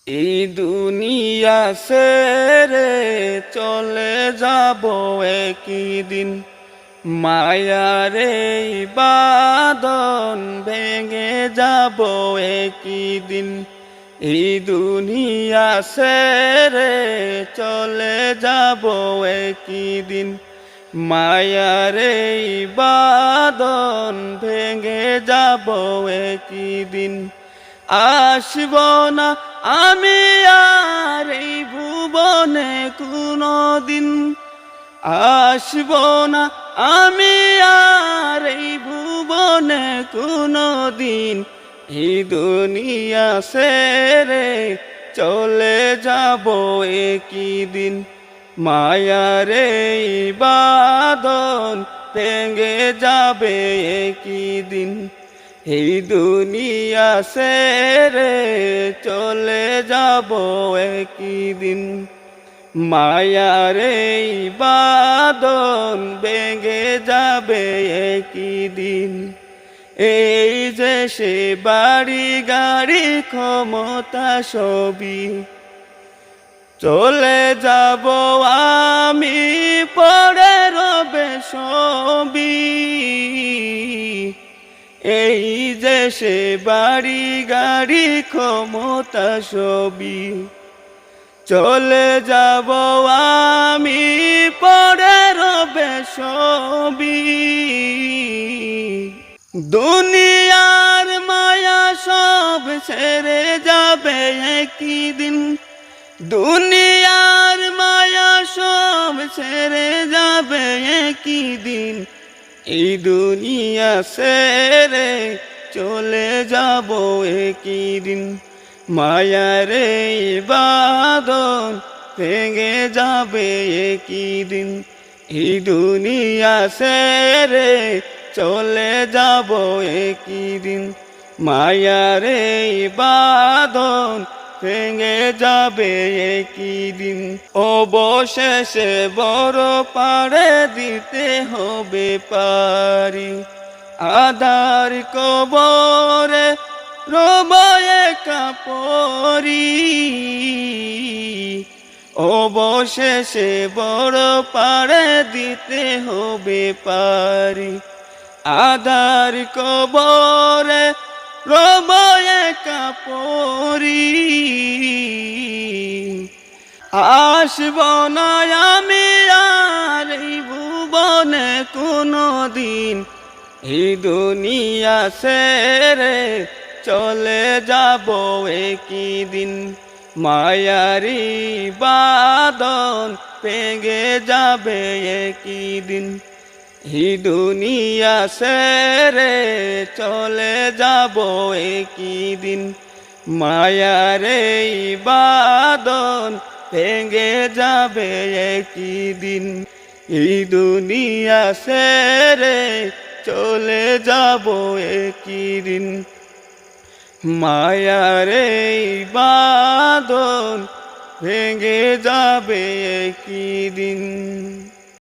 এই দুনিয়া ছেড়ে চলে যাব একদিন, মায়ার এই বাঁধন ভেঙে যাব একদিন। এই দুনিয়া ছেড়ে চলে যাব একদিন, মায়ার এই বাঁধন ভেঙে যাব একদিন। আসব না আমি আর এই ভুবনে কোনদিন, আসব না আমি আর এই ভুবনে কোনদিন। এই দুনিয়া ছেড়ে চলে যাব একদিন, মায়ার এই বাঁধন ভেঙে যাবে একদিন। এই দুনিয়া ছেড়ে চলে যাব একদিন, মায়ার এই বাঁধন ভেঙে যাবে একদিন। এই যে সে বাড়ি গাড়ি ক্ষমতা সবই চলে যাব আমি, পড়ে রবে সবই। এই যে সে বাড়ি গাড়ি ক্ষমতা সবই চলে যাব আমি, পড়ে রবে সবই। দুনিয়ার মায়া সব ছেড়ে যাবে একদিন, দুনিয়ার মায়া সব ছেড়ে যাবে একদিন। এই দুনিয়া ছেড়ে চলে যাব একদিন, মায়ার এই বাঁধন ভেঙে যাবে একদিন। এই দুনিয়া ছেড়ে চলে যাব একদিন, মায়ার এই বাঁধন ভেঙে যাবে একদিন। অবশেষে বড় পাড়ে দিতে হবে পারি, আধার কবরে রব একা পরি। অবশেষে বড় পাড়ে দিতে হবে পারি, আধার কবরে রব একা পরি। আসব না আমি আর এই ভুবনে কোনদিন, এই দুনিয়া ছেড়ে চলে যাব একদিন, মায়ারি বাঁধন ভেঙে যাবে একদিন। এই দুনিয়া ছেড়ে চলে যাব একদিন, মায়ার এই বাঁধন ভেঙে যাবে একদিন। এই দুনিয়া ছেড়ে চলে যাব একদিন, মায়ার এই বাঁধন ভেঙে যাবে একদিন।